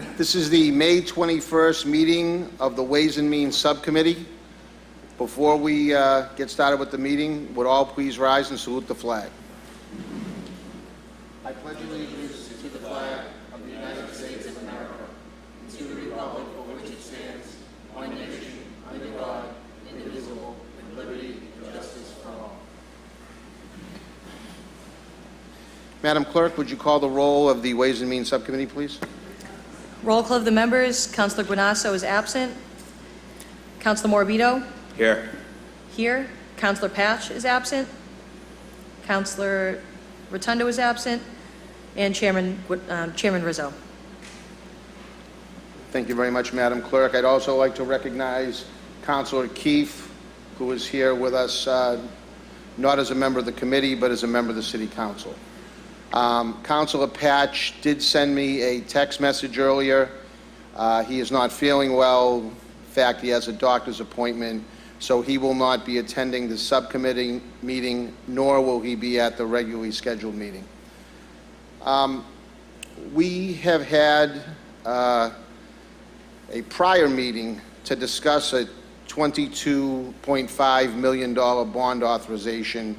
This is the May 21st meeting of the Ways and Means Subcommittee. Before we get started with the meeting, would all please rise and salute the flag. I pledge allegiance to the flag of the United States of America and to the republic for which it stands, one nation, under God, indivisible, with liberty and justice for all. Madam Clerk, would you call the roll of the Ways and Means Subcommittee, please? Roll call of the members. Councilor Guanasso is absent. Councilor Morabito? Here. Here. Councilor Patch is absent. Councilor Rotundo is absent. And Chairman Rizzo. Thank you very much, Madam Clerk. I'd also like to recognize Councilor Keefe, who is here with us, not as a member of the committee, but as a member of the City Council. Councilor Patch did send me a text message earlier. He is not feeling well. In fact, he has a doctor's appointment, so he will not be attending the subcommittee meeting, nor will he be at the regularly scheduled meeting. We have had a prior meeting to discuss a $22.5 million bond authorization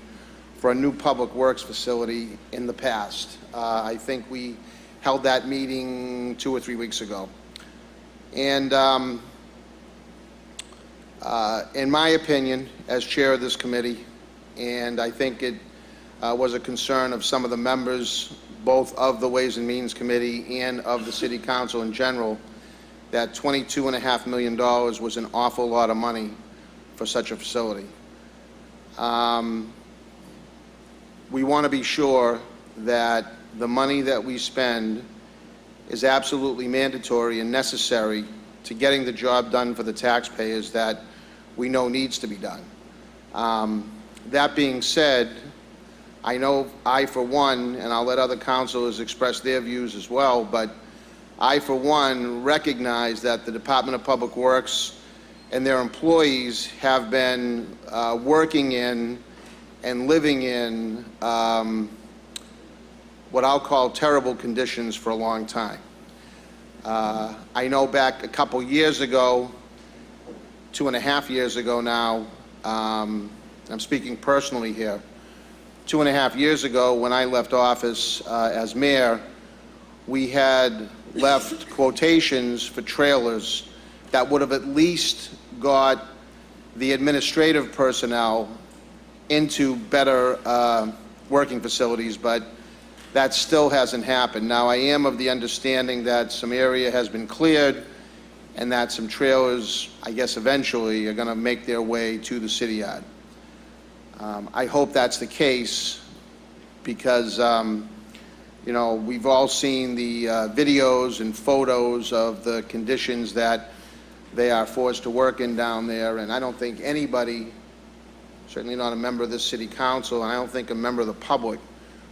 for a new public works facility in the past. I think we held that meeting 2 or 3 weeks ago. And in my opinion, as chair of this committee, and I think it was a concern of some of the members, both of the Ways and Means Committee and of the City Council in general, that $22.5 million was an awful lot of money for such a facility. We want to be sure that the money that we spend is absolutely mandatory and necessary to getting the job done for the taxpayers that we know needs to be done. That being said, I know I, for one, and I'll let other councilors express their views as well, but I, for one, recognize that the Department of Public Works and their employees have been working in and living in what I'll call terrible conditions for a long time. I know back a couple years ago, 2.5 years ago now, I'm speaking personally here, 2.5 years ago when I left office as mayor, we had left quotations for trailers that would have at least got the administrative personnel into better working facilities, but that still hasn't happened. Now, I am of the understanding that some area has been cleared and that some trailers, I guess eventually, are going to make their way to the city yard. I hope that's the case because, you know, we've all seen the videos and photos of the conditions that they are forced to work in down there, and I don't think anybody, certainly not a member of this city council, and I don't think a member of the public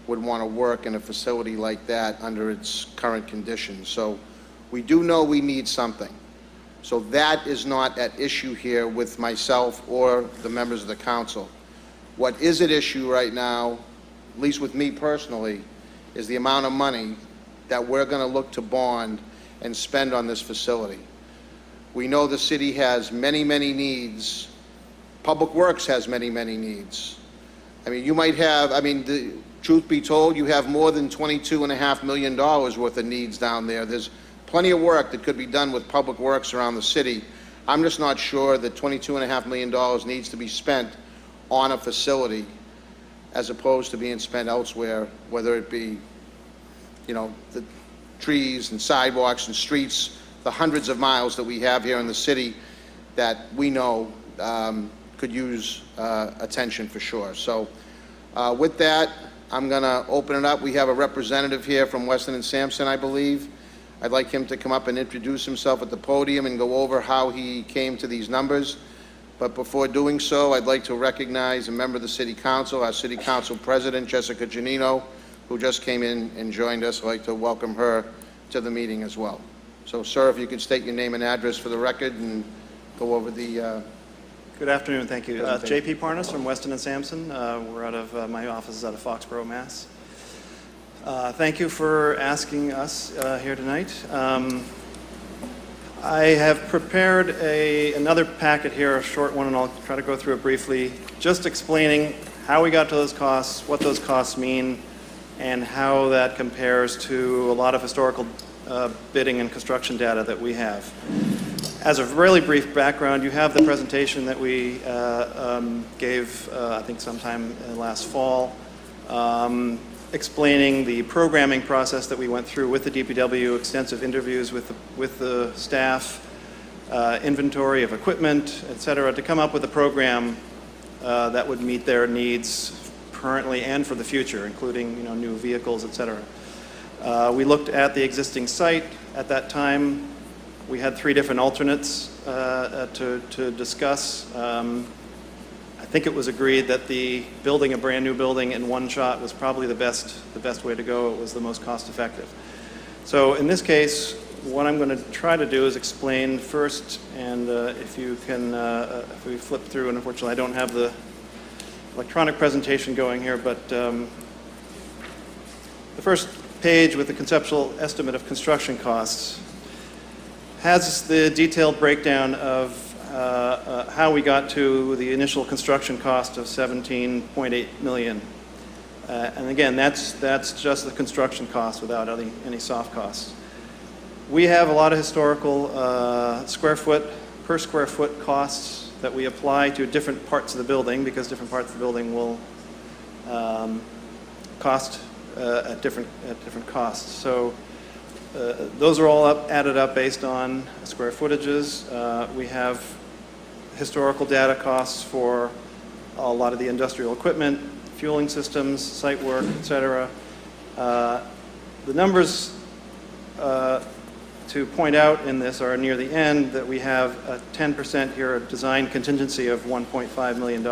would want to work in a facility like that under its current conditions. So we do know we need something. So that is not at issue here with myself or the members of the council. What is at issue right now, at least with me personally, is the amount of money that we're going to look to bond and spend on this facility. We know the city has many, many needs. Public Works has many, many needs. I mean, you might have, the truth be told, you have more than $22.5 million worth of needs down there. There's plenty of work that could be done with Public Works around the city. I'm just not sure that $22.5 million needs to be spent on a facility as opposed to being spent elsewhere, whether it be, you know, the trees and sidewalks and streets, the hundreds of miles that we have here in the city that we know could use attention for sure. So with that, I'm going to open it up. We have a representative here from Weston and Sampson, I believe. I'd like him to come up and introduce himself at the podium and go over how he came to these numbers. But before doing so, I'd like to recognize a member of the City Council, our City Council President, Jessica Giannino, who just came in and joined us. I'd like to welcome her to the meeting as well. So, sir, if you could state your name and address for the record and go over the Good afternoon, thank you. J.P. Parnas from Weston and Sampson. We're out of, my office is out of Foxborough, Mass. Thank you for asking us here tonight. I have prepared another packet here, a short one, and I'll try to go through it briefly, just explaining how we got to those costs, what those costs mean, and how that compares to a lot of historical bidding and construction data that we have. As a really brief background, you have the presentation that we gave, I think, sometime last fall, explaining the programming process that we went through with the DPW, extensive interviews with the staff, inventory of equipment, et cetera, to come up with a program that would meet their needs currently and for the future, including new vehicles, et cetera. We looked at the existing site at that time. We had 3 different alternates to discuss. I think it was agreed that building a brand new building in one shot was probably the best way to go. It was the most cost effective. So in this case, what I'm going to try to do is explain first, and if you can, if we flip through, and unfortunately I don't have the electronic presentation going here, but the first page with the conceptual estimate of construction costs has the detailed breakdown of how we got to the initial construction cost of $17.8 million. And again, that's just the construction cost without any soft costs. We have a lot of historical per square foot costs that we apply to different parts of the building, because different parts of the building will cost at different costs. So those are all added up based on square footages. We have historical data costs for a lot of the industrial equipment, fueling systems, site work, et cetera. The numbers to point out in this are near the end, that we have a 10% here, a design contingency of $1.5 million,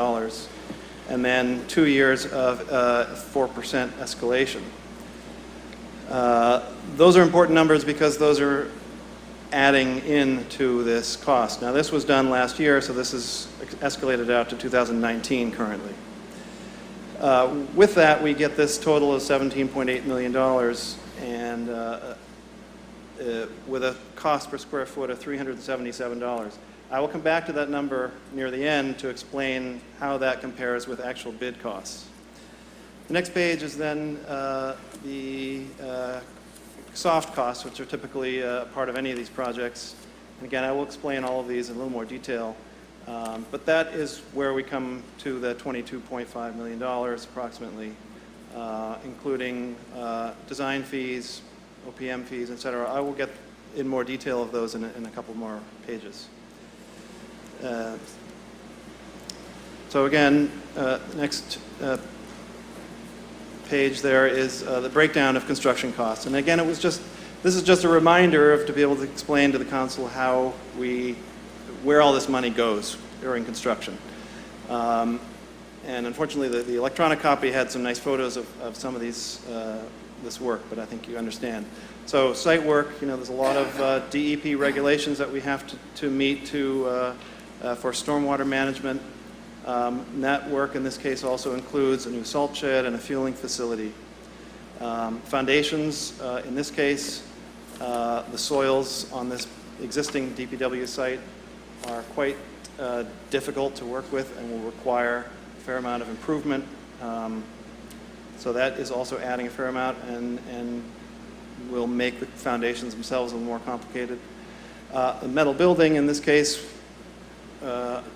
and then 2 years of 4% escalation. Those are important numbers because those are adding into this cost. Now, this was done last year, so this is escalated out to 2019 currently. With that, we get this total of $17.8 million, and with a cost per square foot of $377. I will come back to that number near the end to explain how that compares with actual bid costs. The next page is then the soft costs, which are typically part of any of these projects. And again, I will explain all of these in a little more detail. But that is where we come to the $22.5 million approximately, including design fees, OPM fees, et cetera. I will get in more detail of those in a couple more pages. So again, next page there is the breakdown of construction costs. And again, this is just a reminder to be able to explain to the council where all this money goes during construction. And unfortunately, the electronic copy had some nice photos of some of this work, but I think you understand. So site work, there's a lot of DEP regulations that we have to meet for stormwater management. And that work in this case also includes a new salt shed and a fueling facility. Foundations, in this case, the soils on this existing DPW site are quite difficult to work with and will require a fair amount of improvement. So that is also adding a fair amount and will make the foundations themselves a little more complicated. A metal building, in this case,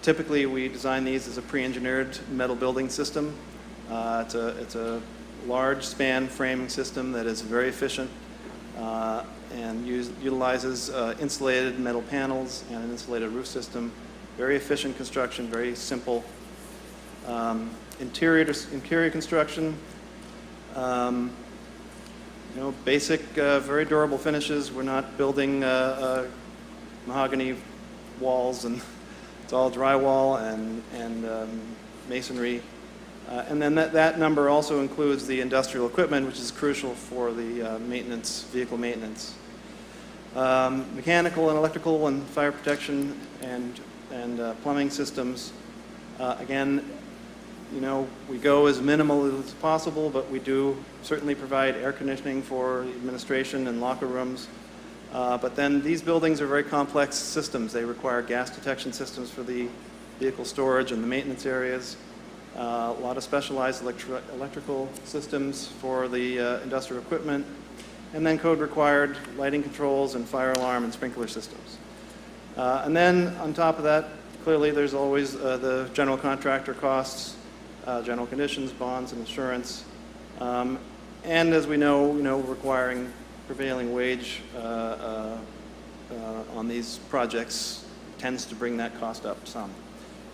typically we design these as a pre-engineered metal building system. It's a large span framing system that is very efficient and utilizes insulated metal panels and an insulated roof system. Very efficient construction, very simple. Interior construction, basic, very durable finishes. We're not building mahogany walls, and it's all drywall and masonry. And then that number also includes the industrial equipment, which is crucial for the vehicle maintenance. Mechanical and electrical and fire protection and plumbing systems. Again, we go as minimal as possible, but we do certainly provide air conditioning for administration and locker rooms. But then these buildings are very complex systems. They require gas detection systems for the vehicle storage and the maintenance areas. A lot of specialized electrical systems for the industrial equipment, and then code-required lighting controls and fire alarm and sprinkler systems. And then on top of that, clearly there's always the general contractor costs, general conditions, bonds, and insurance. And as we know, requiring prevailing wage on these projects tends to bring that cost up some,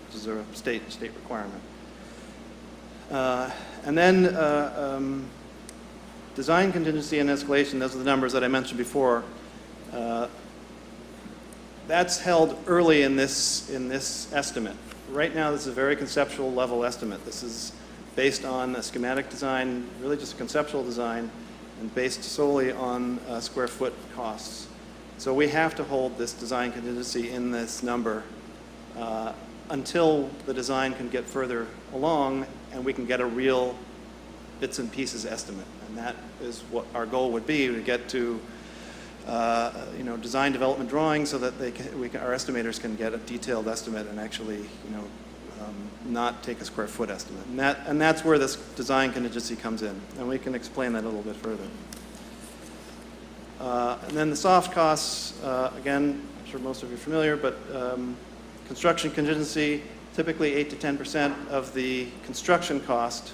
which is a state requirement. And then design contingency and escalation, those are the numbers that I mentioned before. That's held early in this estimate. Right now, this is a very conceptual level estimate. This is based on a schematic design, really just a conceptual design, and based solely on square foot costs. So we have to hold this design contingency in this number until the design can get further along and we can get a real bits and pieces estimate. And that is what our goal would be, to get to design development drawings so that our estimators can get a detailed estimate and actually not take a square foot estimate. And that's where this design contingency comes in. And we can explain that a little bit further. And then the soft costs, again, I'm sure most of you are familiar, but construction contingency, typically 8 to 10% of the construction cost.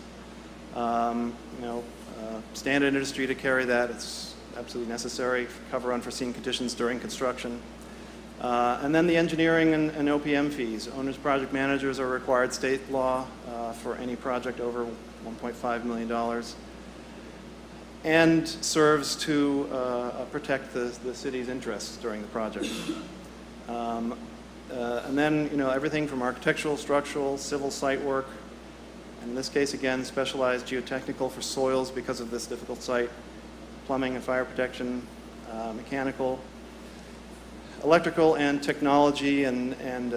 Standard industry to carry that. It's absolutely necessary. Cover unforeseen conditions during construction. And then the engineering and OPM fees. Owners, project managers are required state law for any project over $1.5 million. And serves to protect the city's interests during the project. And then, everything from architectural, structural, civil site work, and in this case, again, specialized geotechnical for soils because of this difficult site, plumbing and fire protection, mechanical, electrical and technology and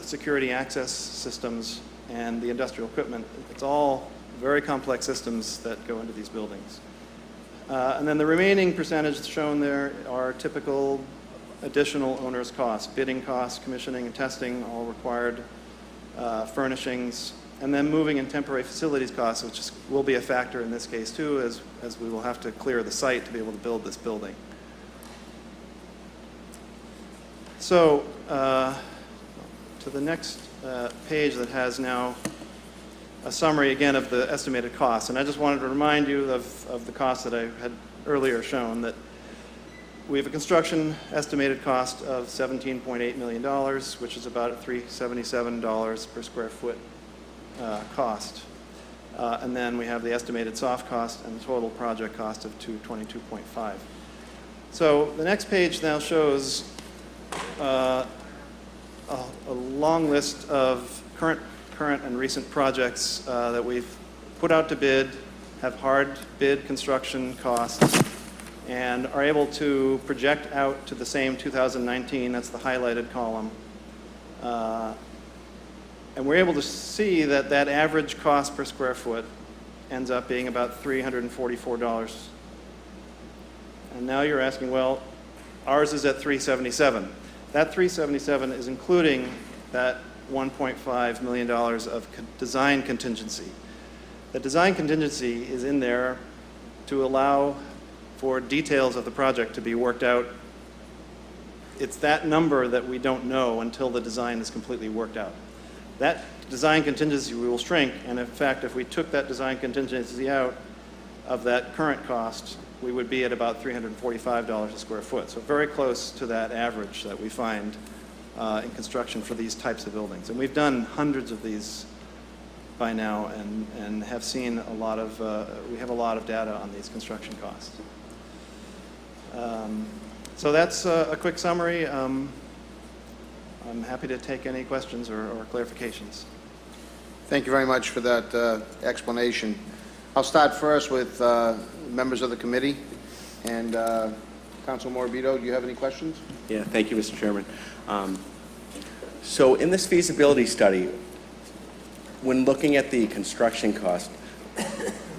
security access systems, and the industrial equipment. It's all very complex systems that go into these buildings. And then the remaining percentage shown there are typical additional owner's costs, bidding costs, commissioning and testing, all required, furnishings, and then moving and temporary facilities costs, which will be a factor in this case too, as we will have to clear the site to be able to build this building. So, to the next page that has now a summary again of the estimated costs. And I just wanted to remind you of the costs that I had earlier shown, that we have a construction estimated cost of $17.8 million, which is about a $377 per square foot cost. And then we have the estimated soft cost and the total project cost of $222.5. So the next page now shows a long list of current and recent projects that we've put out to bid, have hard bid construction costs, and are able to project out to the same 2019, that's the highlighted column. And we're able to see that that average cost per square foot ends up being about $344. And now you're asking, well, ours is at $377. That $377 is including that $1.5 million of design contingency. The design contingency is in there to allow for details of the project to be worked out. It's that number that we don't know until the design is completely worked out. That design contingency we will shrink, and in fact, if we took that design contingency out of that current cost, we would be at about $345 a square foot. So very close to that average that we find in construction for these types of buildings. And we've done hundreds of these by now and have seen a lot of, we have a lot of data on these construction costs. So that's a quick summary. I'm happy to take any questions or clarifications. Thank you very much for that explanation. I'll start first with members of the committee. And Council Morabito, do you have any questions? Yeah, thank you, Mr. Chairman. So in this feasibility study, when looking at the construction cost,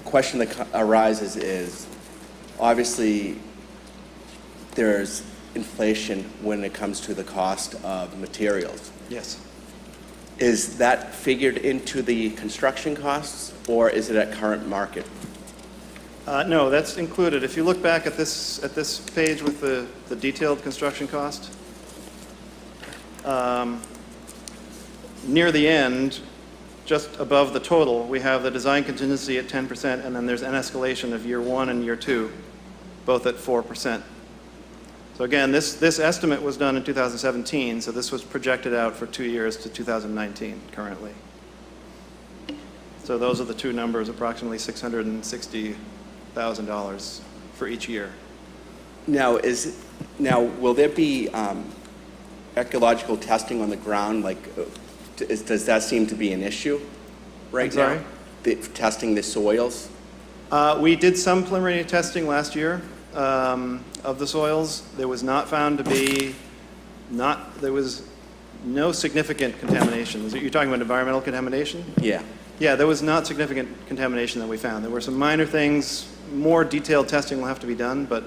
question that arises is, obviously, there's inflation when it comes to the cost of materials. Yes. Is that figured into the construction costs, or is it at current market? No, that's included. If you look back at this page with the detailed construction cost, near the end, just above the total, we have the design contingency at 10%, and then there's an escalation of year 1 and year 2, both at 4%. So again, this estimate was done in 2017, so this was projected out for 2 years to 2019 currently. So those are the two numbers, approximately $660,000 for each year. Now, will there be ecological testing on the ground? Like, does that seem to be an issue right I'm sorry? now? Testing the soils? We did some preliminary testing last year of the soils. There was not found to be, there was no significant contamination. You're talking about environmental contamination? Yeah. Yeah, there was not significant contamination that we found. There were some minor things, more detailed testing will have to be done, but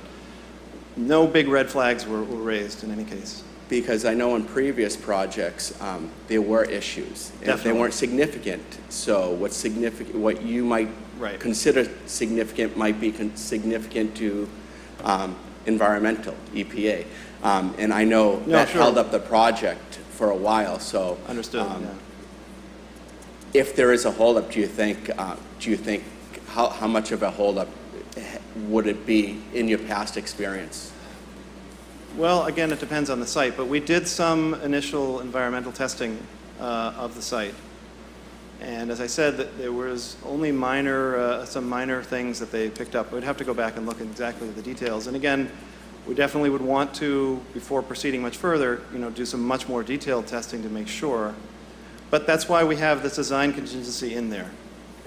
no big red flags were raised in any case. Because I know in previous projects, there were issues. And Definitely. they weren't significant. So what you might Right. consider significant might be significant to environmental, EPA. And I know No, that sure. held up the project for a while, so. Understood, yeah. If there is a holdup, do you think how much of a holdup would it be in your past experience? Well, again, it depends on the site, but we did some initial environmental testing of the site. And as I said, that there was only some minor things that they picked up. We'd have to go back and look at exactly the details. And again, we definitely would want to, before proceeding much further, do some much more detailed testing to make sure. But that's why we have this design contingency in there.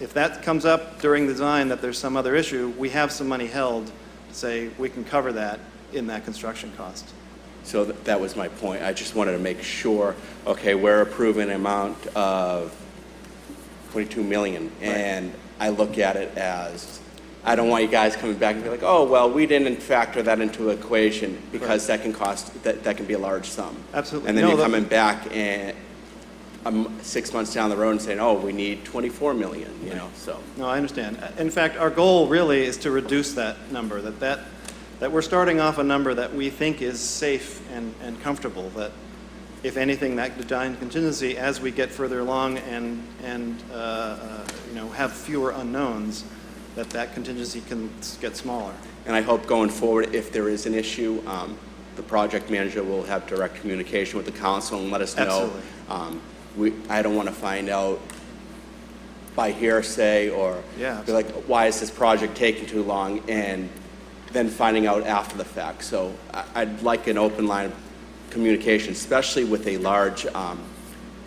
If that comes up during the design that there's some other issue, we have some money held to say we can cover that in that construction cost. So that was my point. I just wanted to make sure, okay, we're approving an amount of $22 million, and I look at it as, I don't want you guys coming back and be like, oh, well, we didn't factor that into the equation because that can cost, that can be a large sum. Absolutely. And then No, you're that- coming back and 6 months down the road and saying, oh, we need 24 million, so. No, I understand. In fact, our goal really is to reduce that number, that we're starting off a number that we think is safe and comfortable, that if anything, that design contingency, as we get further along and have fewer unknowns, that contingency can get smaller. And I hope going forward, if there is an issue, the project manager will have direct communication with the council and let us know. Absolutely. I don't want to find out by hearsay or Yeah, be like, why is this project taking too long? And then finding out after the fact. So I'd like an open line of communication, especially with a large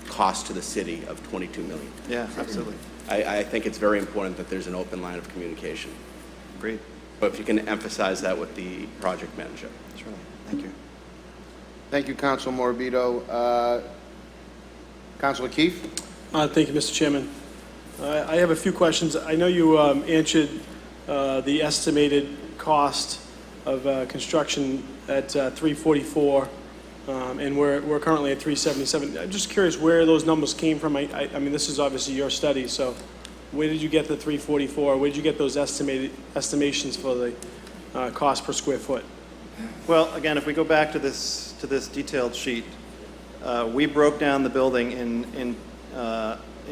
cost to the city of $22 million. Yeah, absolutely. I think it's very important that there's an open line of communication. Agreed. But if you can emphasize that with the project manager. Sure. Thank you. Thank you, Council Morabito. Councilor Keefe? Thank you, Mr. Chairman. I have a few questions. I know you answered the estimated cost of construction at 344, and we're currently at 377. I'm just curious where those numbers came from. I mean, this is obviously your study, so where did you get the 344? Where did you get those estimations for the cost per square foot? Well, again, if we go back to this detailed sheet, we broke down the building in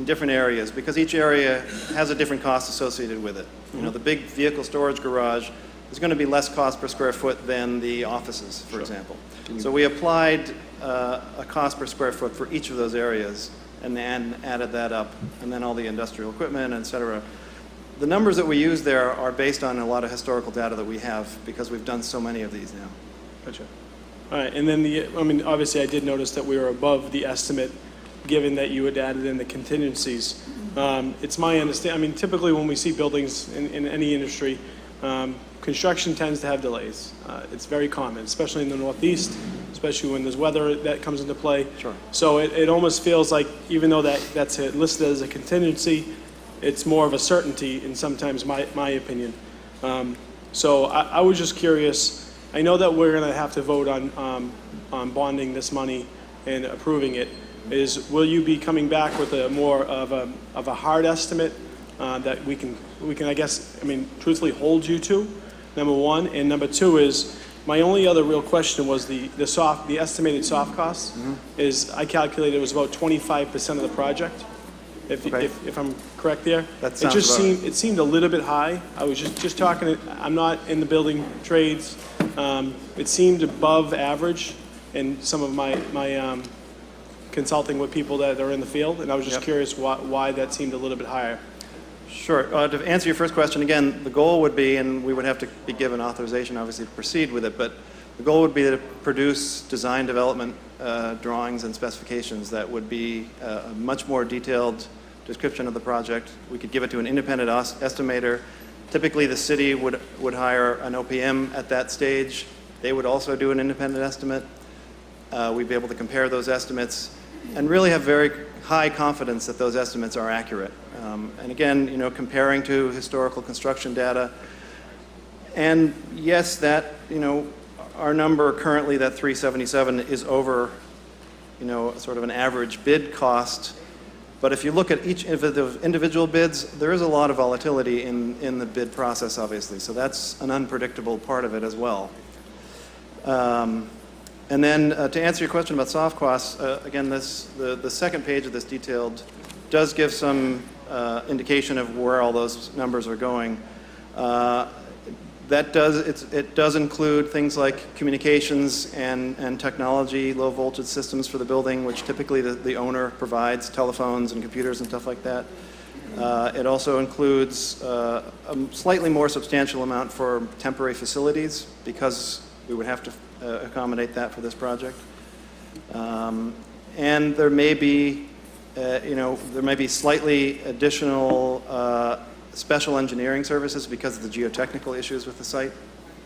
different areas because each area has a different cost associated with it. The big vehicle storage garage is going to be less cost per square foot than the offices, for example. So we applied a cost per square foot for each of those areas and then added that up, and then all the industrial equipment, et cetera. The numbers that we use there are based on a lot of historical data that we have because we've done so many of these now. Gotcha. All right, and then obviously I did notice that we were above the estimate, given that you had added in the contingencies. It's my understanding, typically when we see buildings in any industry, construction tends to have delays. It's very common, especially in the Northeast, especially when there's weather that comes into play. Sure. So it almost feels like, even though that's listed as a contingency, it's more of a certainty in sometimes my opinion. So I was just curious. I know that we're going to have to vote on bonding this money and approving it. Will you be coming back with a more of a hard estimate that we can, I guess, truthfully hold you to, number one? And number two is, my only other real question was the estimated soft costs. Is, I calculated it was about 25% of the project, Okay. if I'm correct there. That sounds about right. It seemed a little bit high. I was just talking, I'm not in the building trades. It seemed above average in some of my consulting with people that are in the field, and I was just Yep. curious why that seemed a little bit higher. Sure. To answer your first question, again, the goal would be, and we would have to be given authorization, obviously, to proceed with it, but the goal would be to produce design development drawings and specifications that would be a much more detailed description of the project. We could give it to an independent estimator. Typically, the city would hire an OPM at that stage. They would also do an independent estimate. We'd be able to compare those estimates and really have very high confidence that those estimates are accurate. And again, comparing to historical construction data. And yes, that, our number currently, that 377, is over, sort of an average bid cost. But if you look at each of the individual bids, there is a lot of volatility in the bid process, obviously. So that's an unpredictable part of it as well. And then to answer your question about soft costs, again, the second page of this detailed does give some indication of where all those numbers are going. It does include things like communications and technology, low voltage systems for the building, which typically the owner provides, telephones and computers and stuff like that. It also includes a slightly more substantial amount for temporary facilities, because we would have to accommodate that for this project. And there may be, slightly additional special engineering services because of the geotechnical issues with the site.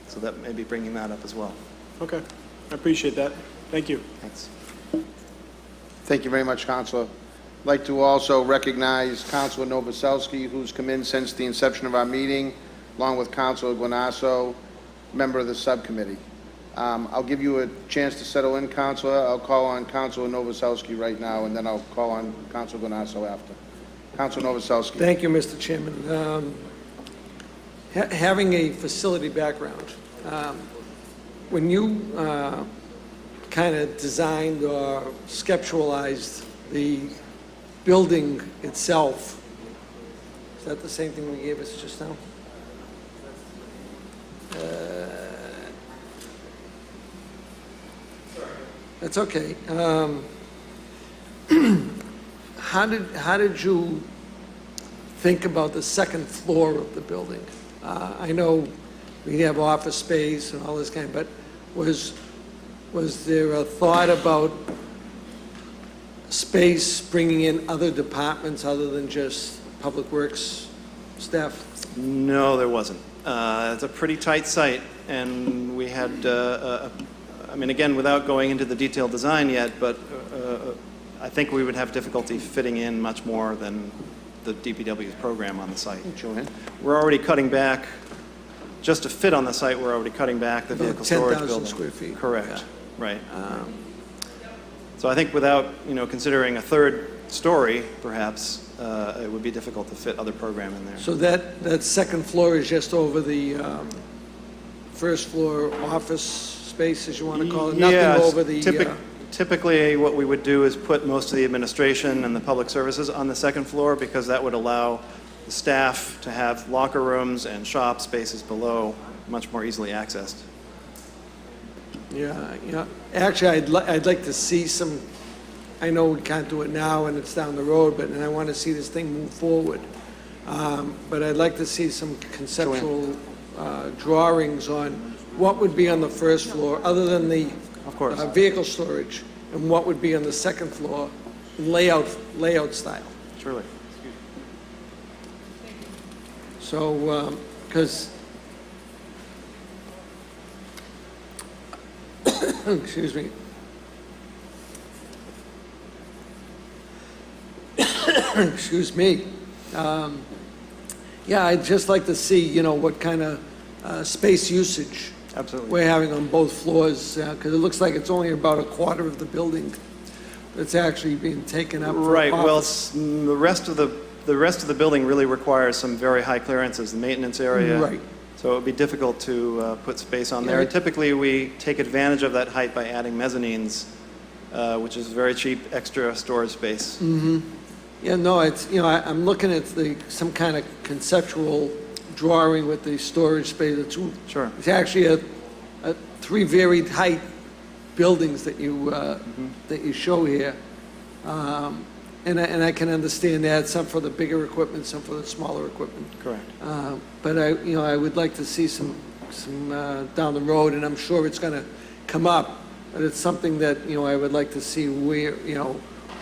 So that may be bringing that up as well. Okay, I appreciate that. Thank you. Thanks. Thank you very much, Counselor. I'd like to also recognize Counselor Novoselsky, who's come in since the inception of our meeting, along with Counselor Guanasso, member of the subcommittee. I'll give you a chance to settle in, Counselor. I'll call on Counselor Novoselsky right now, and then I'll call on Counselor Guanasso after. Counselor Novoselsky. Thank you, Mr. Chairman. Having a facility background, when you kind of designed or conceptualized the building itself, is that the same thing we gave us just now? That's okay. How did you think about the second floor of the building? I know we have office space and all this kind, but was there a thought about space bringing in other departments other than just Public Works staff? No, there wasn't. It's a pretty tight site, and we had, again, without going into the detailed design yet, but I think we would have difficulty fitting in much more than the DPW's program on the site. Joanne. We're already cutting back, just to fit on the site, we're already cutting back the About vehicle storage 10,000 building. square feet. Correct, Yeah. right. So I think without, considering a third story, perhaps, it would be difficult to fit other program in there. So that second floor is just over the first floor office space, as you want to call it? Yeah, Nothing over the... Typically, what we would do is put most of the administration and the public services on the second floor, because that would allow the staff to have locker rooms and shop spaces below, much more easily accessed. Yeah. Actually, I'd like to see some, I know we can't do it now and it's down the road, and I want to see this thing move forward. But I'd like to see some conceptual drawings on what would be on the first floor, other than the Of course. vehicle storage, and what would be on the second floor, layout style. Surely. So, because Excuse me. Excuse me. Yeah, I'd just like to see, what kind of space usage Absolutely. we're having on both floors, because it looks like it's only about a quarter of the building that's actually being taken up for Right, well, office. the rest of the building really requires some very high clearances, the maintenance area. Right. So it would be difficult to put space on there. Yeah. And typically, we take advantage of that height by adding mezzanines, which is very cheap extra storage space. Yeah, no, it's, I'm looking at some kind of conceptual drawing with the storage space. Sure. It's actually three varied height buildings that you show here. And I can understand that, some for the bigger equipment, some for the smaller equipment. Correct. But I would like to see some down the road, and I'm sure it's going to come up, but it's something that, I would like to see where,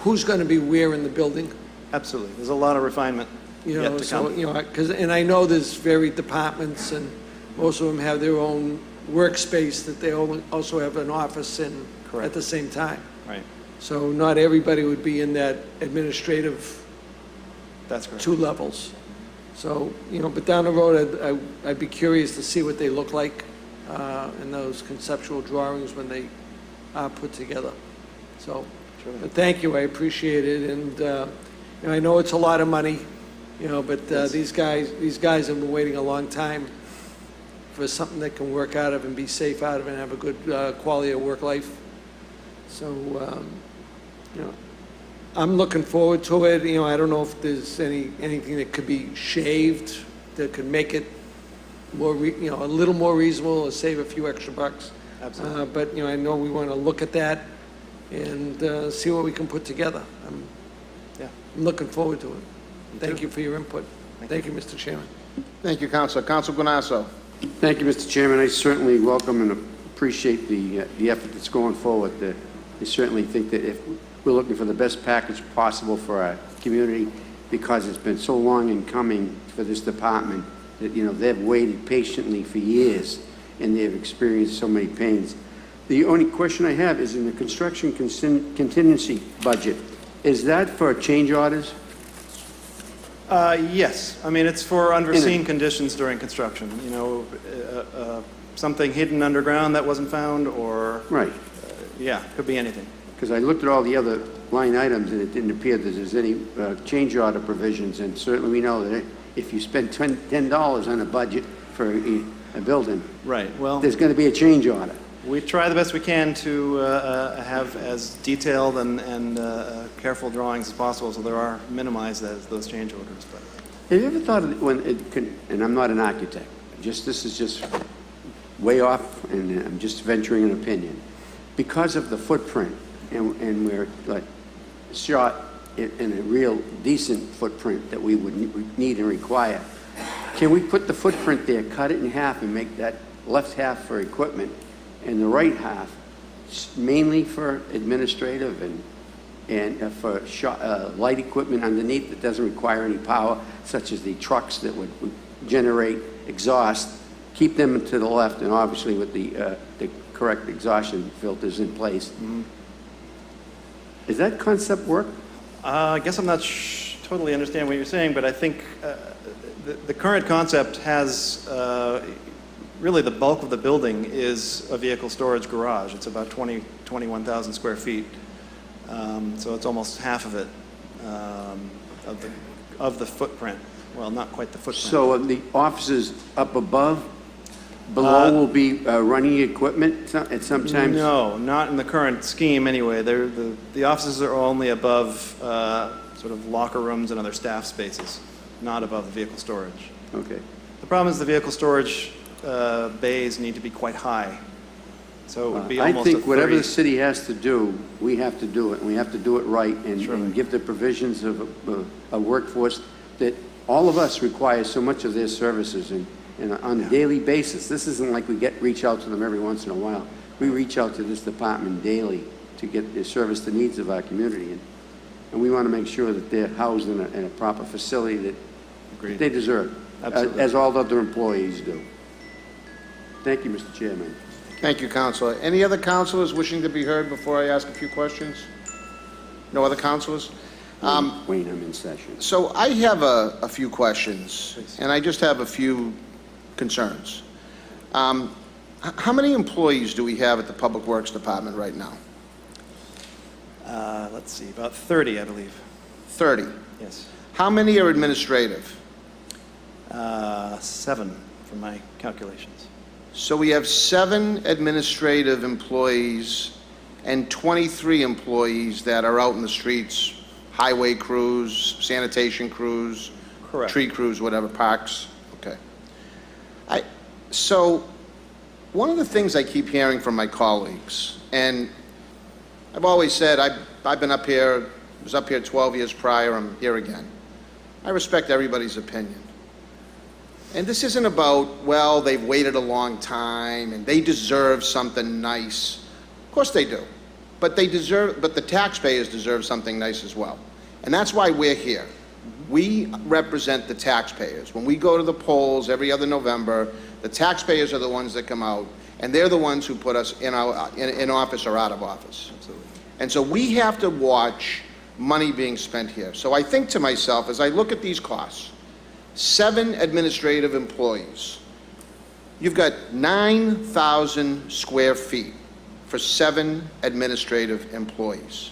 who's going to be where in the building. Absolutely. There's a lot of refinement yet to So, come. because, and I know there's varied departments, and most of them have their own workspace that they also have an office in Correct. at the same time. Right. So not everybody would be in that administrative That's correct. 2 levels. So, but down the road, I'd be curious to see what they look like in those conceptual drawings when they are put together. So, Sure. but thank you, I appreciate it, and I know it's a lot of money, but these guys have been waiting a long time for something that can work out of and be safe out of and have a good quality of work life. So, I'm looking forward to it. I don't know if there's anything that could be shaved that could make it more, a little more reasonable or save a few extra bucks. Absolutely. But, I know we want to look at that and see what we can put together. Yeah. I'm looking forward to it. Thank too. you for your input. Thank you, Mr. Chairman. Thank you, Counselor. Counselor Guanasso. Thank you, Mr. Chairman. I certainly welcome and appreciate the effort that's going forward. I certainly think that if we're looking for the best package possible for our community, because it's been so long in coming for this department, that, they've waited patiently for years, and they've experienced so many pains. The only question I have is in the construction contingency budget, is that for change orders? Yes. I mean, it's for unforeseen conditions during construction. Something hidden underground that wasn't found, or, Right. yeah, could be anything. Because I looked at all the other line items, and it didn't appear that there's any change order provisions, and certainly we know that if you spend $10 on a budget for a building, Right. Well, there's going to be a change order. we try the best we can to have as detailed and careful drawings as possible, so there are minimized as those change orders. But Have you ever thought of and I'm not an architect, this is just way off, and I'm just venturing an opinion. Because of the footprint, and we're like shot in a real decent footprint that we would need and require, can we put the footprint there, cut it in half, and make that left half for equipment and the right half mainly for administrative and for light equipment underneath that doesn't require any power, such as the trucks that would generate exhaust, keep them to the left, and obviously with the correct exhaustion filters in place. Does that concept work? I guess I'm not totally understand what you're saying, but I think the current concept has really the bulk of the building is a vehicle storage garage. It's about 21,000 square feet. So it's almost half of it, of the footprint. Well, not quite the footprint. So the offices up above, below will be running equipment at sometimes? No, not in the current scheme anyway. The offices are only above sort of locker rooms and other staff spaces, not above the vehicle storage. Okay. The problem is the vehicle storage bays need to be quite high. So it would be I almost a think whatever 30 the city has to do, we have to do it, and we have to do it right, and give the provisions of a workforce that all of us require so much of their services and on a daily basis. This isn't like we reach out to them every once in a while. We reach out to this department daily to get the service the needs of our community, and we want to make sure that they're housed in a proper facility that Agreed. they deserve, Absolutely. as all other employees do. Thank you, Mr. Chairman. Thank you, Counselor. Any other counselors wishing to be heard before I ask a few questions? No other counselors? Wayne, I'm in session. So I have a few questions, and I just have a few concerns. How many employees do we have at the Public Works Department right now? Let's see, about 30, I believe. 30. Yes. How many are administrative? 7 from my calculations. So we have 7 administrative employees and 23 employees that are out in the streets, highway crews, sanitation crews, Correct. tree crews, whatever, parks. Okay. So one of the things I keep hearing from my colleagues, and I've always said, I've been up here, was up here 12 years prior, I'm here again. I respect everybody's opinion. And this isn't about, well, they've waited a long time and they deserve something nice. Of course they do. But the taxpayers deserve something nice as well. And that's why we're here. We represent the taxpayers. When we go to the polls every other November, the taxpayers are the ones that come out, and they're the ones who put us in office or out of office. Absolutely. And so we have to watch money being spent here. So I think to myself, as I look at these costs, 7 administrative employees, you've got 9,000 square feet for 7 administrative employees.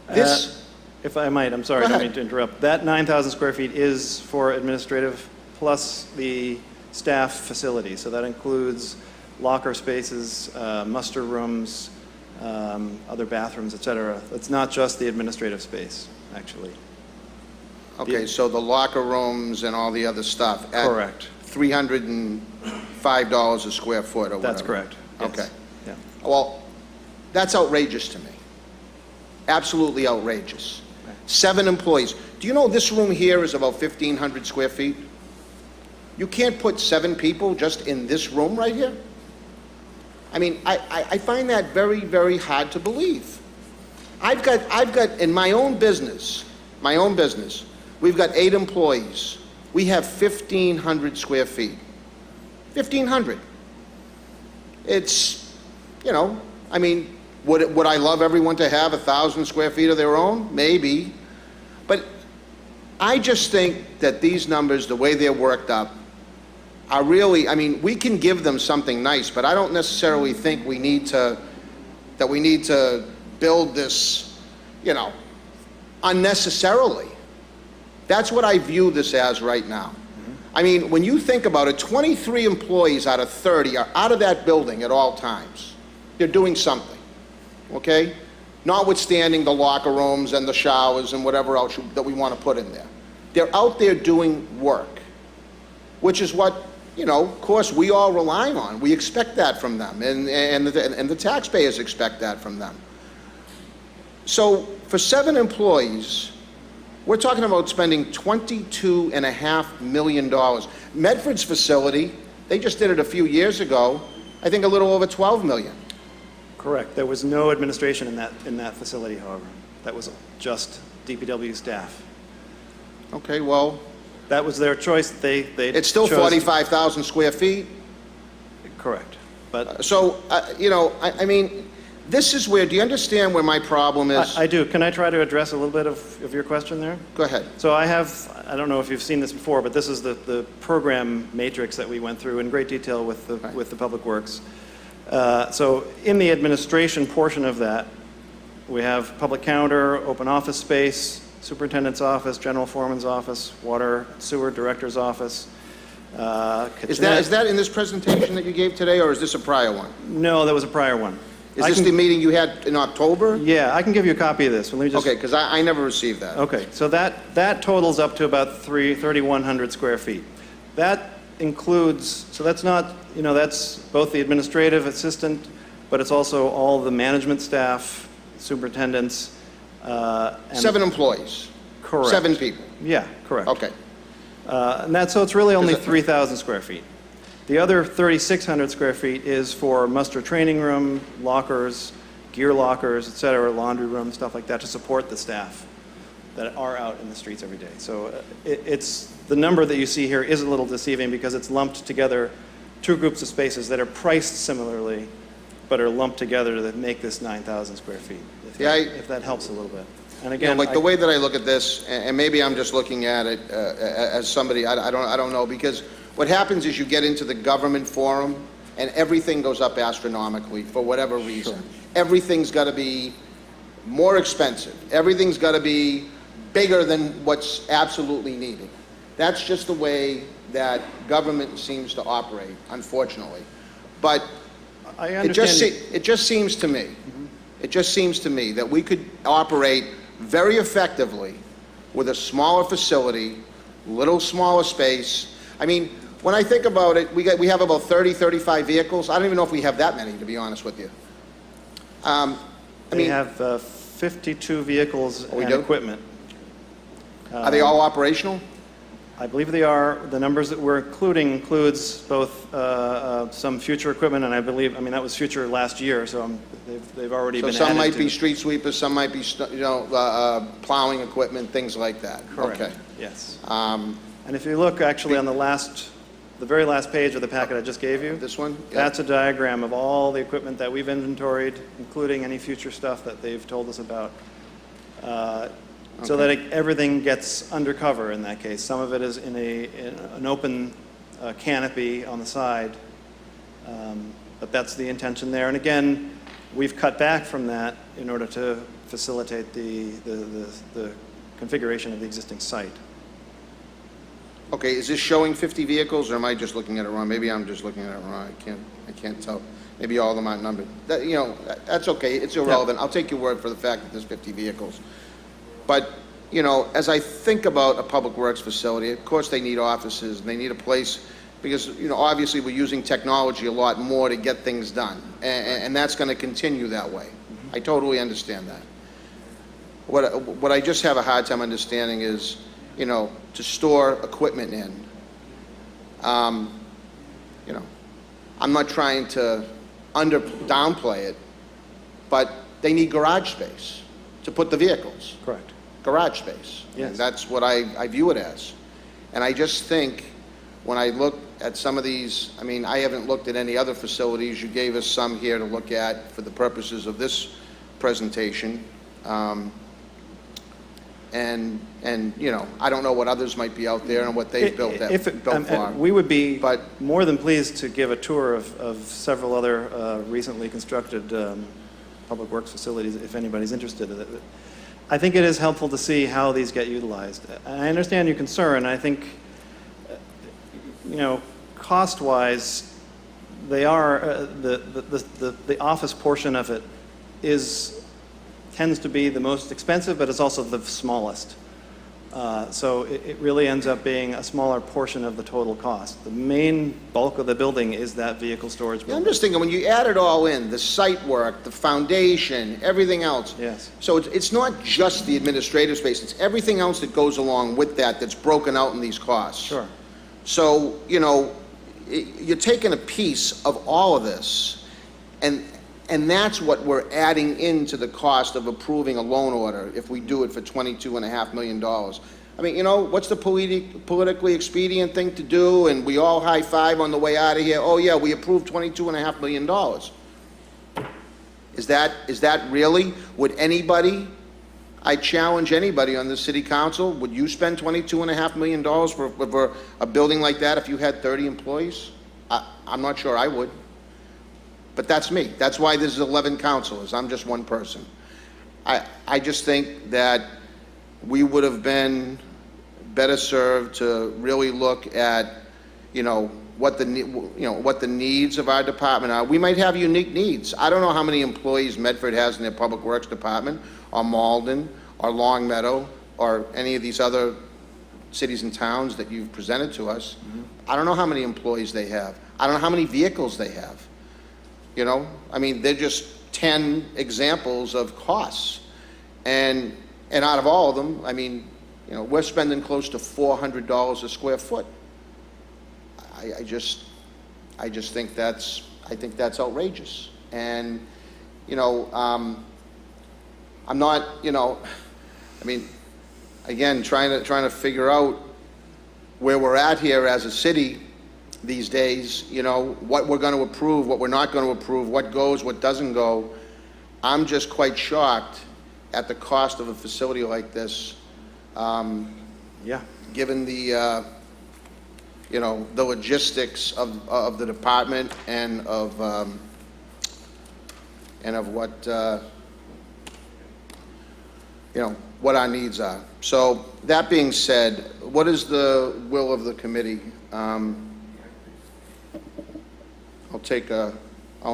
This, If I might, I'm sorry, Go I don't ahead. mean to interrupt. That 9,000 square feet is for administrative plus the staff facility. So that includes locker spaces, muster rooms, other bathrooms, et cetera. It's not just the administrative space, actually. okay, so the locker rooms and all the other stuff at Correct. $305 a square foot or whatever. That's correct. Yes. Okay. Yeah. Well, that's outrageous to me. Absolutely outrageous. 7 employees. Do you know this room here is about 1,500 square feet? You can't put 7 people just in this room right here? I mean, I find that very, very hard to believe. I've got, in my own business, we've got 8 employees. We have 1,500 square feet. 1,500. It's, you know, I mean, would I love everyone to have 1,000 square feet of their own? Maybe. But I just think that these numbers, the way they're worked up, are really, I mean, we can give them something nice, but I don't necessarily think we need to build this, you know, unnecessarily. That's what I view this as right now. I mean, when you think about it, 23 employees out of 30 are out of that building at all times. They're doing something, okay? Notwithstanding the locker rooms and the showers and whatever else that we want to put in there. They're out there doing work, which is what, you know, of course, we all rely on. We expect that from them, and the taxpayers expect that from them. So for 7 employees, we're talking about spending $22.5 million. Medford's facility, they just did it a few years ago, I think a little over $12 million. Correct. There was no administration in that facility, however. That was just DPW staff. Okay, well, That was their choice. They it's still chose- 45,000 square feet. Correct. But So, you know, I mean, this is where, do you understand where my problem is? I do. Can I try to address a little bit of your question there? Go ahead. So I don't know if you've seen this before, but this is the program matrix that we went through in great detail with the Public Works. So in the administration portion of that, we have public counter, open office space, superintendent's office, general foreman's office, water sewer director's office. Is that in this presentation that you gave today, or is this a prior one? No, that was a prior one. Is this the meeting you had in October? Yeah, I can give you a copy of this. Let me just. Okay, because I never received that. Okay, so that totals up to about 3,100 square feet. That includes, so that's not, you know, that's both the administrative assistant, but it's also all the management staff, superintendents. And 7 employees. Correct. 7 people. Yeah, correct. Okay. So it's really only Is it- 3,000 square feet. The other 3,600 square feet is for muster training room, lockers, gear lockers, et cetera, laundry room, stuff like that, to support the staff that are out in the streets every day. So it's, the number that you see here is a little deceiving because it's lumped together 2 groups of spaces that are priced similarly, but are lumped together to make this 9,000 square feet, Yeah, if that helps a little bit. And You know, again, like the way that I look at this, and maybe I'm just looking at it as somebody, I don't know, because what happens is you get into the government forum, and everything goes up astronomically for whatever reason. Everything's got to be more expensive. Everything's got to be bigger than what's absolutely needed. That's just the way that government seems to operate, unfortunately. But I it just, understand. it just seems to me, it just seems to me that we could operate very effectively with a smaller facility, little smaller space. I mean, when I think about it, we have about 30, 35 vehicles. I don't even know if we have that many, to be honest with you. I They mean, have 52 vehicles we and do? equipment. are they all operational? I believe they are. The numbers that we're including includes both some future equipment, and I believe, I mean, that was future last year, so they've already So been added some might to- be street sweepers, some might be, plowing equipment, things like that. Correct. Okay. Yes. Um, And if you look actually on the very last page of the packet I just gave you, This one? Yeah. that's a diagram of all the equipment that we've inventoried, including any future stuff that they've told us about. So that everything gets undercover in that case. Some of it is in an open canopy on the side, but that's the intention there. And again, we've cut back from that in order to facilitate the configuration of the existing site. Okay, is this showing 50 vehicles, or am I just looking at it wrong? Maybe I'm just looking at it wrong. I can't tell. Maybe all of them aren't numbered. That, that's okay. It's irrelevant. I'll take your word for the fact that there's 50 vehicles. But, as I think about a public works facility, of course they need offices, and they need a place, because, obviously we're using technology a lot more to get things done. And that's going to continue that way. I totally understand that. What I just have a hard time understanding is, to store equipment in. I'm not trying to downplay it, but they need garage space to put the vehicles. Correct. Garage space. Yes. And that's what I view it as. And I just think, when I look at some of these, I mean, I haven't looked at any other facilities. You gave us some here to look at for the purposes of this presentation. And I don't know what others might be out there and what they've built for. We would be But- more than pleased to give a tour of several other recently constructed public works facilities, if anybody's interested. I think it is helpful to see how these get utilized. I understand your concern. I think, cost-wise, they are, the office portion of it tends to be the most expensive, but it's also the smallest. So it really ends up being a smaller portion of the total cost. The main bulk of the building is that vehicle storage Yeah, building. I'm just thinking, when you add it all in, the site work, the foundation, everything else. Yes. So it's not just the administrative space, it's everything else that goes along with that that's broken out in these costs. Sure. So, you're taking a piece of all of this, and that's what we're adding into the cost of approving a loan order if we do it for $22.5 million. I mean, what's the politically expedient thing to do, and we all high-five on the way out of here? Oh, yeah, we approved $22.5 million. Is that really? Would anybody, I challenge anybody on the city council, would you spend $22.5 million for a building like that if you had 30 employees? I'm not sure I would. But that's me. That's why there's 11 councilors. I'm just one person. I just think that we would have been better served to really look at, what the needs of our department are. We might have unique needs. I don't know how many employees Medford has in their public works department, or Malden, or Longmeadow, or any of these other cities and towns that you've presented to us. I don't know how many employees they have. I don't know how many vehicles they have. I mean, they're just 10 examples of costs. And out of all of them, I mean, we're spending close to $400 a square foot. I just think that's outrageous. And, I'm not, I mean, again, trying to figure out where we're at here as a city. these days, you know, what we're going to approve, what we're not going to approve, what goes, what doesn't go. I'm just quite shocked at the cost of a facility like this, Yeah. given the, you know, the logistics of the department and of what, you know, what our needs are. So, that being said, what is the will of the committee? I'll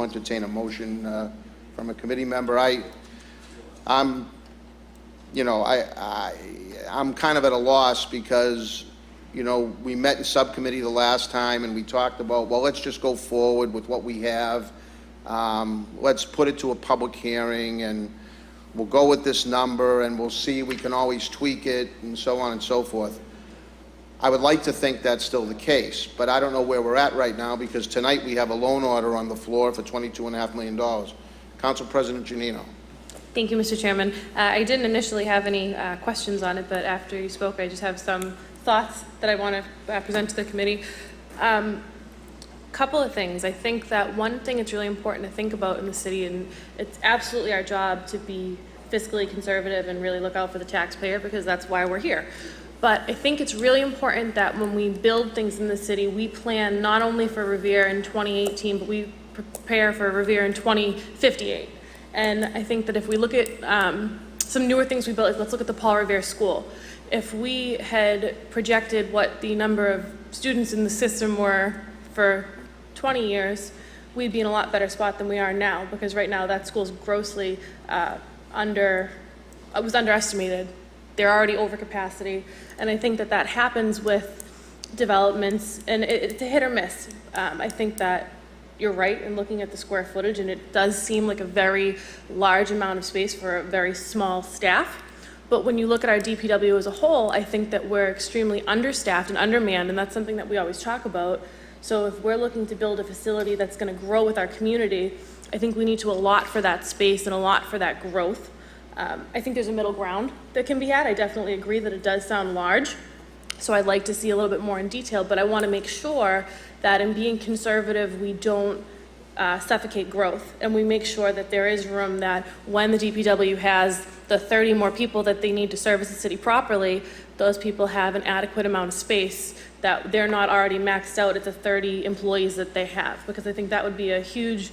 entertain a motion from a committee member. I'm kind of at a loss because, you know, we met in subcommittee the last time and we talked about, well, let's just go forward with what we have. Let's put it to a public hearing and we'll go with this number and we'll see, we can always tweak it and so on and so forth. I would like to think that's still the case, but I don't know where we're at right now because tonight we have a loan order on the floor for $22.5 million. Council President Janino. Thank you, Mr. Chairman. I didn't initially have any questions on it, but after you spoke, I just have some thoughts that I want to present to the committee. Couple of things. I think that one thing it's really important to think about in the city, and it's absolutely our job to be fiscally conservative and really look out for the taxpayer because that's why we're here. But I think it's really important that when we build things in the city, we plan not only for Revere in 2018, but we prepare for Revere in 2058. And I think that if we look at some newer things we built, like let's look at the Paul Revere School. If we had projected what the number of students in the system were for 20 years, we'd be in a lot better spot than we are now, because right now that school's grossly underestimated. They're already over capacity, and I think that that happens with developments, and it's a hit or miss. I think that you're right in looking at the square footage, and it does seem like a very large amount of space for a very small staff. But when you look at our DPW as a whole, I think that we're extremely understaffed and undermanned, and that's something that we always talk about. So if we're looking to build a facility that's going to grow with our community, I think we need to allot for that space and allot for that growth. I think there's a middle ground that can be had. I definitely agree that it does sound large, so I'd like to see a little bit more in detail, but I want to make sure that in being conservative, we don't suffocate growth, and we make sure that there is room that when the DPW has the 30 more people that they need to service the city properly, those people have an adequate amount of space, that they're not already maxed out at the 30 employees that they have, because I think that would be a huge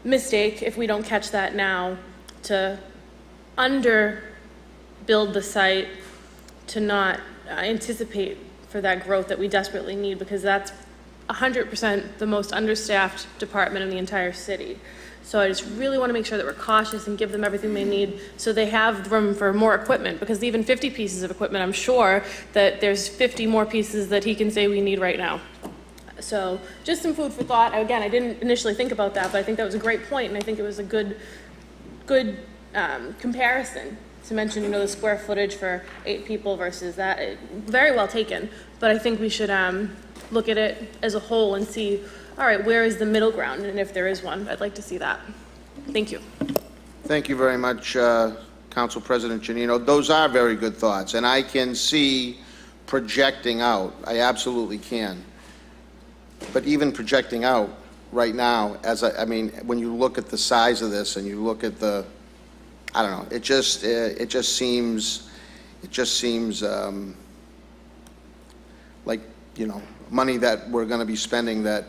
mistake if we don't catch that now, to under-build the site, to not anticipate for that growth that we desperately need, because that's 100% the most understaffed department in the entire city. So I just really want to make sure that we're cautious and give them everything they need so they have room for more equipment, because even 50 pieces of equipment, I'm sure that there's 50 more pieces that he can say we need right now. So just some food for thought. Again, I didn't initially think about that, but I think that was a great point, and I think it was a good comparison to mention, you know, the square footage for 8 people versus that. Very well taken, but I think we should look at it as a whole and see, all right, where is the middle ground? And if there is one, I'd like to see that. Thank you. Thank you very much, Council President Janino. Those are very good thoughts, and I can see projecting out. I absolutely can. But even projecting out right now, I mean, when you look at the size of this and you look at the, I don't know, it just seems like, you know, money that we're going to be spending that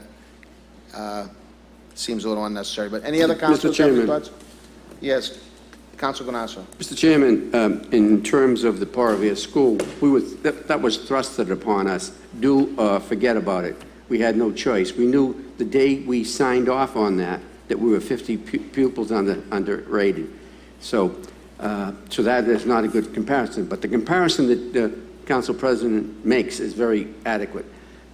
seems a little unnecessary. But any other councilors have any thoughts? Yes, Council Ganasso. Mr. Chairman, in terms of the Paul Revere School, that was thrusted upon us. Do forget about it. We had no choice. We knew the day we signed off on that we were 50 pupils underrated. So that is not a good comparison. But the comparison that the Council President makes is very adequate.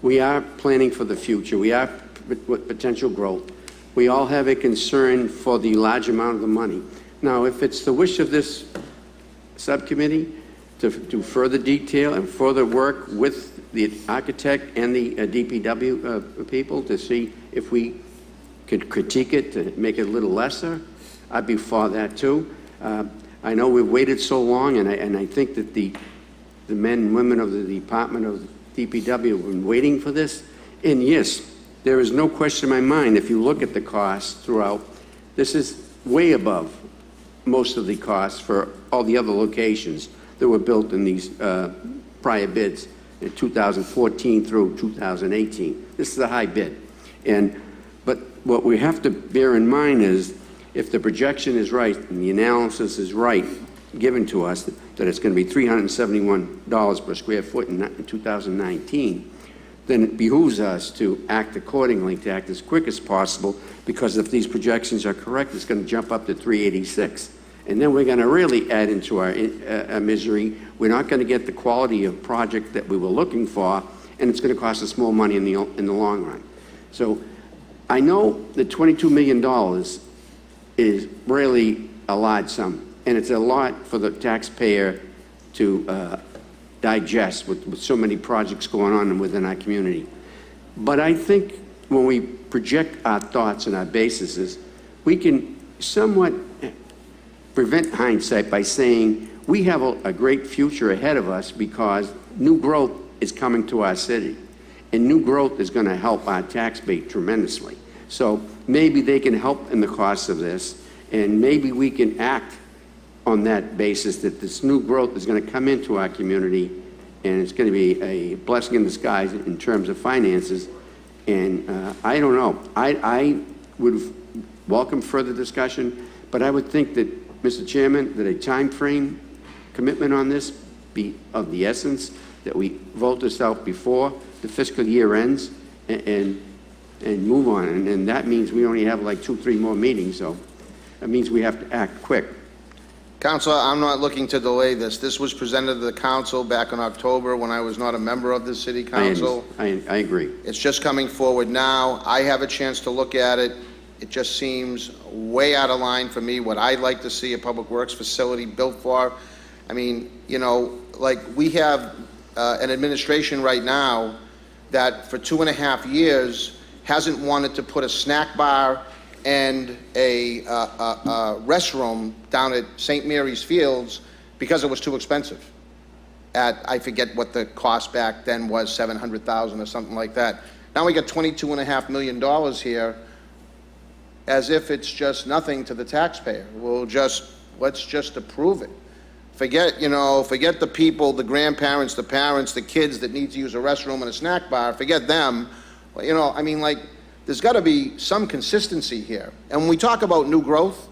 We are planning for the future. We are with potential growth. We all have a concern for the large amount of the money. Now, if it's the wish of this subcommittee to do further detail and further work with the architect and the DPW people to see if we could critique it to make it a little lesser, I'd be for that too. I know we've waited so long, and I think that the men and women of the Department of DPW have been waiting for this, And yes, there is no question in my mind, if you look at the costs throughout, this is way above most of the costs for all the other locations that were built in these prior bids in 2014 through 2018. This is a high bid. But what we have to bear in mind is, if the projection is right and the analysis is right, given to us, that it's going to be $371 per square foot in 2019, then it behooves us to act accordingly, to act as quick as possible, because if these projections are correct, it's going to jump up to 386. And then we're going to really add into our misery. We're not going to get the quality of project that we were looking for, and it's going to cost us more money in the long run. So I know that $22 million is really a large sum, and it's a lot for the taxpayer to digest with so many projects going on within our community. But I think when we project our thoughts and our bases, we can somewhat prevent hindsight by saying we have a great future ahead of us because new growth is coming to our city, and new growth is going to help our tax base tremendously. So maybe they can help in the cost of this, and maybe we can act on that basis that this new growth is going to come into our community, and it's going to be a blessing in disguise in terms of finances. And I don't know. I would welcome further discussion, but I would think that, Mr. Chairman, that a time frame commitment on this be of the essence, that we vote this out before the fiscal year ends and move on. And that means we only have like 2-3 more meetings, so that means we have to act quick. Counselor, I'm not looking to delay this. This was presented to the council back in October when I was not a member of the city council. I agree. It's just coming forward now. I have a chance to look at it. It just seems way out of line for me, what I'd like to see a public works facility built for. I mean, you know, like we have an administration right now that for 2.5 years hasn't wanted to put a snack bar and a restroom down at St. Mary's Fields because it was too expensive. I forget what the cost back then was, $700,000 or something like that. Now we got $22.5 million here, as if it's just nothing to the taxpayer. Let's just approve it. Forget the people, the grandparents, the parents, the kids that need to use a restroom and a snack bar. Forget them. You know, I mean, like, there's got to be some consistency here. And when we talk about new growth,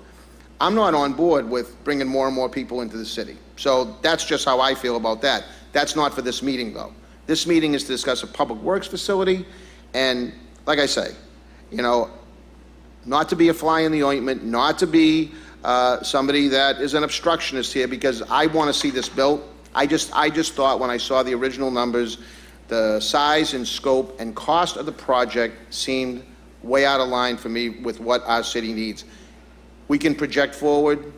I'm not on board with bringing more and more people into the city. So that's just how I feel about that. That's not for this meeting, though. This meeting is to discuss a public works facility, and like I say, you know, not to be a fly in the ointment, not to be somebody that is an obstructionist here, because I want to see this built. I just thought when I saw the original numbers, the size and scope and cost of the project seemed way out of line for me with what our city needs. We can project forward,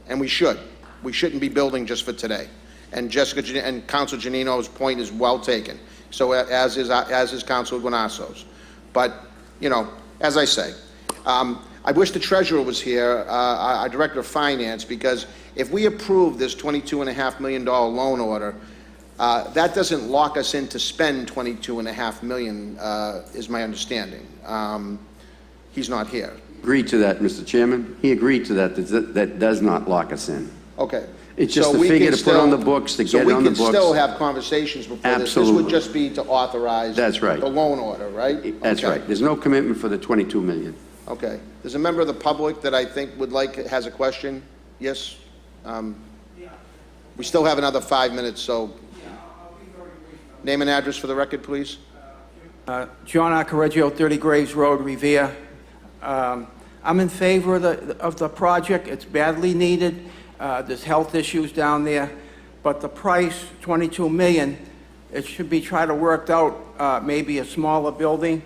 and we should. We shouldn't be building just for today. And Jessica and Council Janino's point is well taken. So as is Council Guanasso's. But, you know, as I say, I wish the treasurer was here, our director of finance, because if we approve this $22.5 million loan order, that doesn't lock us in to spend $22.5 million, is my understanding. He's not here. Agreed to that, Mr. Chairman. He agreed to that. That does not lock us in. Okay. It's just So a we figure can to put on the books, to get on the So we can books. still have conversations before this. This Absolutely. would just be to authorize That's right. the loan order, right? That's Okay. right. There's no commitment for the 22 million. Okay. There's a member of the public that I think has a question. Yes? We still have another 5 minutes, so. Name and address for the record, please. John Accareggio, 30 Graves Road, Revere. I'm in favor of the project. It's badly needed. There's health issues down there. But the price, $22 million, it should be tried to work out, maybe a smaller building.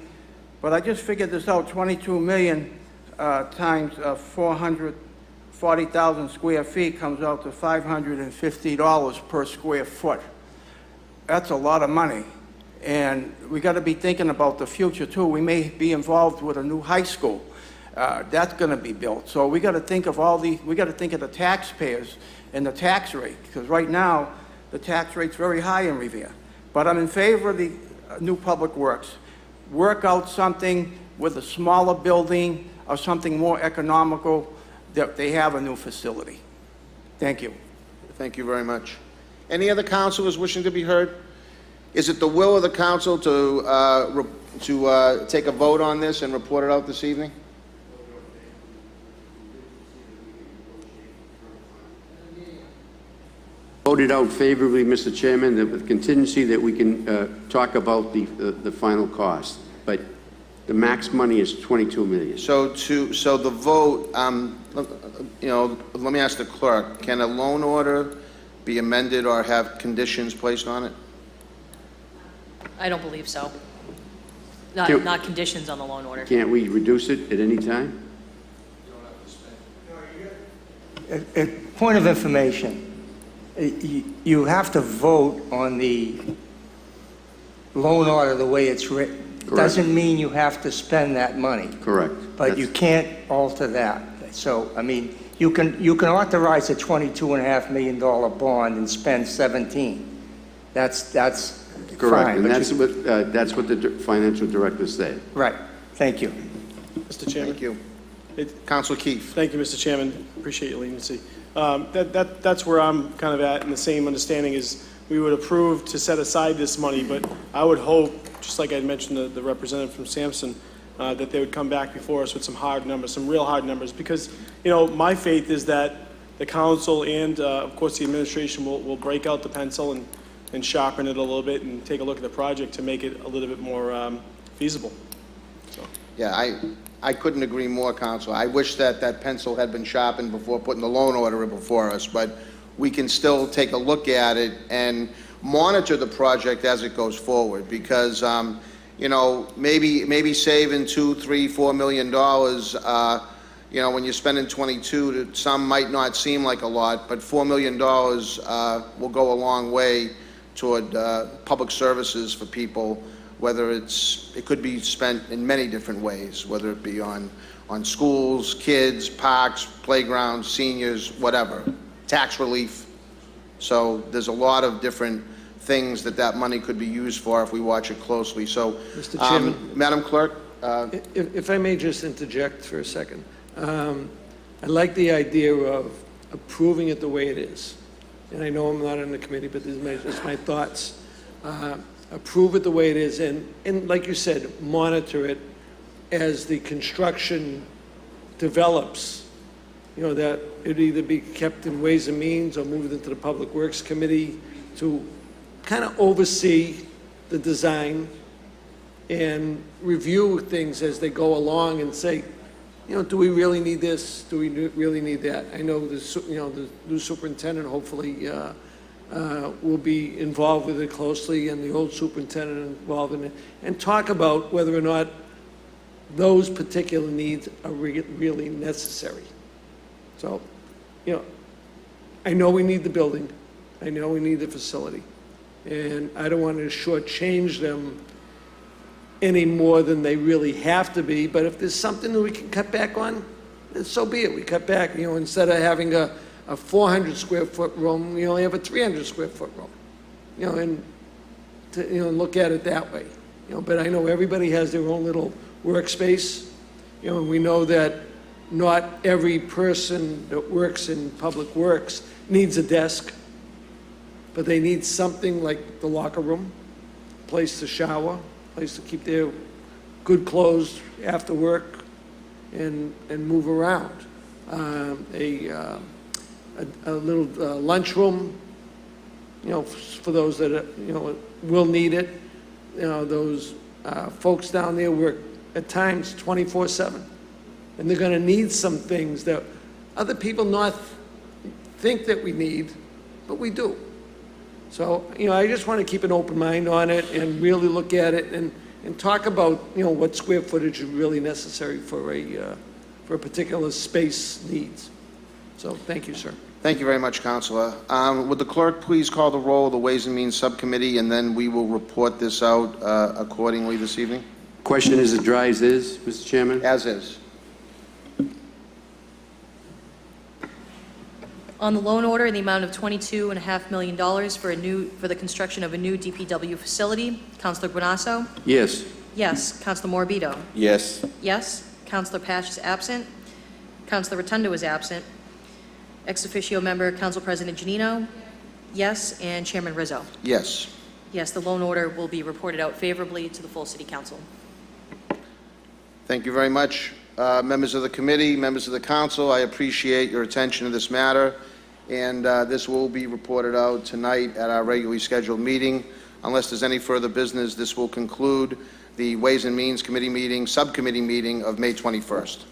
But I just figured this out, $22 million times 440,000 square feet comes out to $550 per square foot. That's a lot of money. And we got to be thinking about the future too. We may be involved with a new high school. That's going to be built. So we got to think of we got to think of the taxpayers and the tax rate, because right now the tax rate's very high in Revere. But I'm in favor of the new public works. work out something with a smaller building or something more economical, that they have a new facility. Thank you. Thank you very much. Any other councilors wishing to be heard? Is it the will of the council to take a vote on this and report it out this evening? Voted out favorably, Mr. Chairman, that with contingency that we can talk about the final cost. But the max money is 22 million. So the vote, let me ask the clerk, can a loan order be amended or have conditions placed on it? I don't believe so. Can't- Not conditions on the loan order. Can't we reduce it at any time? A point of information, you have to vote on the loan order the way it's written. Correct. Doesn't mean you have to spend that money, Correct. but you can't alter that. So, I mean, you can authorize a $22.5 million bond and spend 17. That's Correct, fine. and but that's what the financial director said. Right, thank you. Mr. Chairman? Thank you. Councilor Keefe. Thank you, Mr. Chairman. Appreciate your leniency. That's where I'm kind of at, and the same understanding is we would approve to set aside this money, but I would hope, just like I mentioned the representative from Sampson, that they would come back before us with some hard numbers, some real hard numbers, because, my faith is that the council and, of course, the administration will break out the pencil and sharpen it a little bit and take a look at the project to make it a little bit more feasible. So. Yeah, I couldn't agree more, Council. I wish that pencil had been sharpened before putting the loan order in before us, but we can still take a look at it and monitor the project as it goes forward, because, maybe saving $2, $3, $4 million, when you're spending 22, some might not seem like a lot, but $4 million will go a long way toward public services for people, whether it could be spent in many different ways, whether it be on schools, kids, parks, playgrounds, seniors, whatever, tax relief. So there's a lot of different things that money could be used for if we watch it closely. So, Mr. Chairman? Madam Clerk? If I may just interject for a second. I like the idea of approving it the way it is. And I know I'm not on the committee, but this is just my thoughts. Approve it the way it is, and like you said, monitor it as the construction develops. That it either be kept in Ways and Means or moved into the Public Works Committee to kind of oversee the design and review things as they go along and say, do we really need this? Do we really need that? I know the new superintendent hopefully will be involved with it closely, and the old superintendent involved in it, and talk about whether or not those particular needs are really necessary. So, I know we need the building. I know we need the facility. And I don't want to shortchange them any more than they really have to be, but if there's something that we can cut back on, then so be it. We cut back, instead of having a 400 square foot room, we only have a 300 square foot room, and to, look at it that way. But I know everybody has their own little workspace, and we know that not every person that works in public works needs a desk, but they need something like the locker room, place to shower, place to keep their good clothes after work and move around. A little lunchroom, for those that, will need it. Those folks down there work at times 24/7. And they're going to need some things that other people not think that we need, but we do. So, I just want to keep an open mind on it and really look at it and talk about, what square footage is really necessary for a particular space needs. So, thank you, sir. Thank you very much, Councilor. Would the clerk please call the roll of the Ways and Means Subcommittee, and then we will report this out accordingly this evening? Question is as dry as is, Mr. Chairman? As is. On the loan order in the amount of $22.5 million for the construction of a new DPW facility, Councilor Guanasso, Yes. Yes. Counselor Morbido? Yes. Yes. Counselor Pash is absent. Counselor Rotundo is absent. Ex officio member, Council President Janino? Yes. And Chairman Rizzo? Yes. Yes, the loan order will be reported out favorably to the full City Council. Thank you very much. Members of the committee, members of the council, I appreciate your attention to this matter, and this will be reported out tonight at our regularly scheduled meeting. Unless there's any further business, this will conclude the Ways and Means Committee meeting, subcommittee meeting of May 21st.